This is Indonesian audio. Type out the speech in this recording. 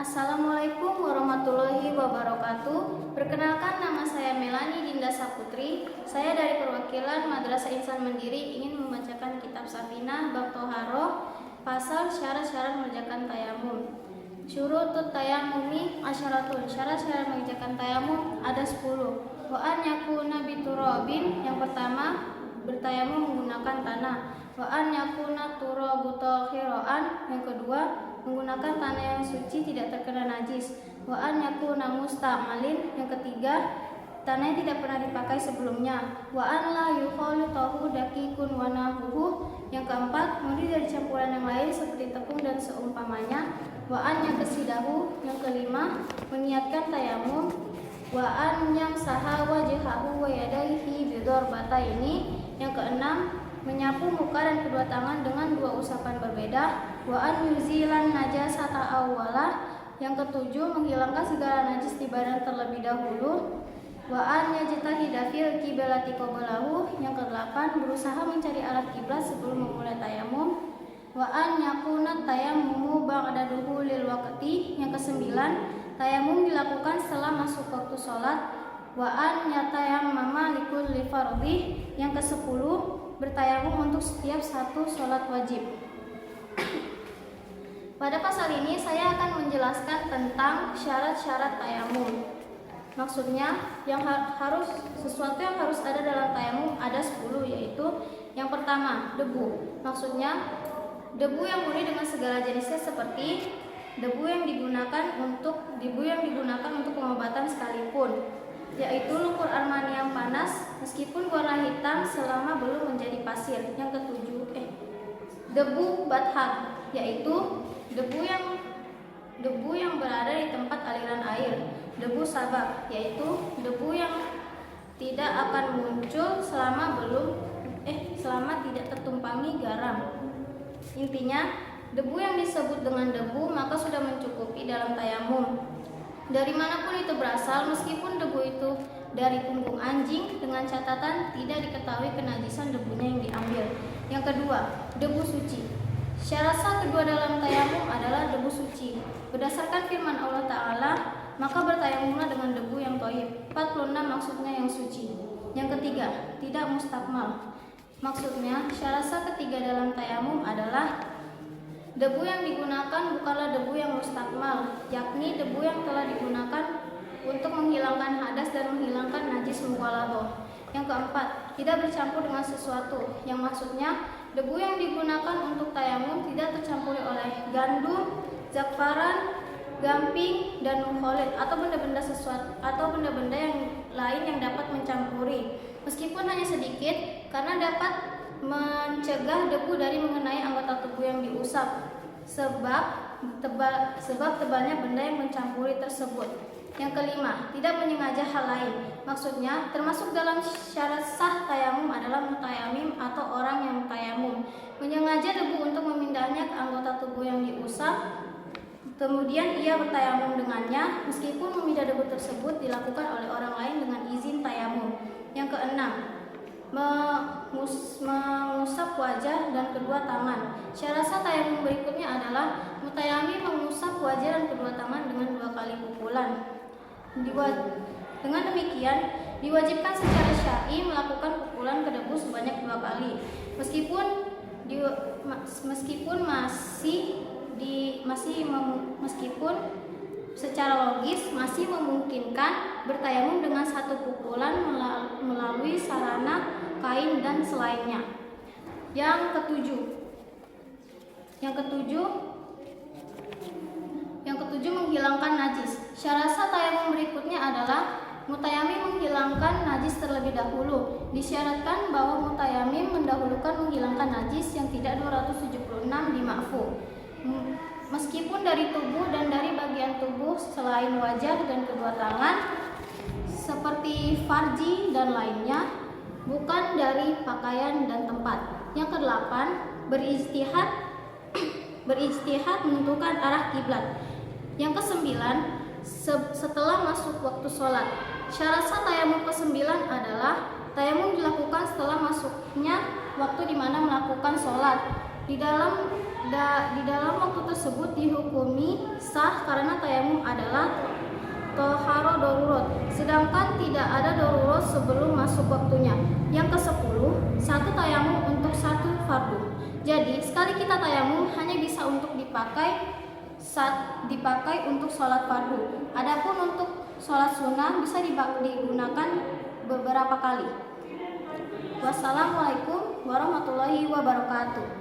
Assalamualaikum warahmatullahi wabarakatuh. Perkenalkan, nama saya Melani Dinda Saputri. Saya dari perwakilan Madrasah Insan Mandiri ingin membacakan kitab Safinah bab Toharoh, pasal syarat-syarat mengerjakan tayamum. Syurutut tayamumi asyaratun. Syarat-syarat mengerjakan tayamum ada 10. Wa an yakuna biturabin. Yang pertama, bertayamum menggunakan tanah. Wa an yakuna turabu tahiran. Yang kedua, menggunakan tanah yang suci tidak terkena najis. Wa an yakuna musta'malin. Yang ketiga, tanah yang tidak pernah dipakai sebelumnya. Wa an la yukhalitahu dakikun wa nahwuhu. Yang keempat, murni dari campuran yang lain seperti tepung dan seumpamanya. Wa an yakasidahu. Yang kelima, meniatkan tayamum. Wa an yamsaha wajhahu wa yadayhi bidarbataini. Yang keenam, menyapu muka dan kedua tangan dengan dua usapan berbeda. Wa an yuzilan najasata awwalah. Yang ketujuh, menghilangkan segala najis di badan terlebih dahulu. Wa an yajtahida fil qiblati qablahu. Yang kedelapan, berusaha mencari arah kiblat sebelum memulai tayamum. Wa an yakuna tayammumu ba'da duhulil waqti. Yang kesembilan, tayamum dilakukan setelah masuk waktu sholat. Wa an yatayammama likulli fardhi. Yang kesepuluh, bertayamum untuk setiap satu sholat wajib. Pada pasal ini saya akan menjelaskan tentang syarat-syarat tayamum. Maksudnya sesuatu yang harus ada dalam tayamum ada 10, yaitu yang pertama, debu. Maksudnya debu yang murni dengan segala jenisnya, seperti debu yang digunakan untuk pengobatan sekalipun, yaitu lumpur Armani yang panas meskipun warna hitam selama belum menjadi pasir. Yang ketujuh, debu bathat, yaitu debu yang berada di tempat aliran air. Debu sabak, yaitu debu yang tidak akan muncul selama tidak tertumpangi garam. Intinya, debu yang disebut dengan debu maka sudah mencukupi dalam tayamum. Dari manapun itu berasal, meskipun debu itu dari punggung anjing, dengan catatan tidak diketahui kenajisan debunya yang diambil. Yang kedua, debu suci. Syarat sah kedua dalam tayamum adalah debu suci. Berdasarkan firman Allah Ta'ala, maka bertayamumlah dengan debu yang thayyib. 46 maksudnya yang suci. Yang ketiga, tidak mustakmal. Maksudnya, syarat sah ketiga dalam tayamum adalah debu yang digunakan bukanlah debu yang mustakmal, yakni debu yang telah digunakan untuk menghilangkan hadas dan menghilangkan najis mughalathah. Yang keempat, tidak bercampur dengan sesuatu, yang maksudnya debu yang digunakan untuk tayamum tidak tercampuri oleh gandum, zakfaran, gamping, dan mukholid atau benda-benda yang lain yang dapat mencampuri, meskipun hanya sedikit, karena dapat mencegah debu dari mengenai anggota tubuh yang diusap sebab tebalnya benda yang mencampuri tersebut. Yang kelima, tidak menyengaja hal lain. Maksudnya, termasuk dalam syarat sah tayamum adalah mutayamim atau orang yang mutayamum menyengaja debu untuk memindahnya ke anggota tubuh yang diusap, kemudian ia bertayamum dengannya, meskipun memindah debu tersebut dilakukan oleh orang lain dengan izin tayamum. Yang keenam, mengusap wajah dan kedua tangan. Syarat sah tayamum berikutnya adalah mutayamim mengusap wajah dan kedua tangan dengan 2 kali pukulan. Dengan demikian, diwajibkan secara syar'i melakukan pukulan ke debu sebanyak 2 kali. Meskipun secara logis masih memungkinkan bertayamum dengan satu pukulan melalui sarana kain dan selainnya. Yang ketujuh, menghilangkan najis. Syarat sah tayamum berikutnya adalah mutayamim menghilangkan najis terlebih dahulu. Disyaratkan bahwa mutayamim mendahulukan menghilangkan najis yang tidak 276 di ma'fu, meskipun dari tubuh dan dari bagian tubuh selain wajah dan kedua tangan seperti farji dan lainnya, bukan dari pakaian dan tempat. Yang kedelapan, berijtihad menentukan arah kiblat. Yang kesembilan, setelah masuk waktu sholat. Syarat sah tayamum kesembilan adalah tayamum dilakukan setelah masuknya waktu di mana melakukan sholat. Di di dalam waktu tersebut dihukumi sah karena tayamum adalah toharo darurat, sedangkan tidak ada darurat sebelum masuk waktunya. Yang ke-10, satu tayamum untuk satu fardu. Jadi sekali kita tayamum hanya bisa untuk dipakai untuk sholat fardu. Adapun untuk sholat sunnah bisa digunakan beberapa kali. Wassalamualaikum warahmatullahi wabarakatuh.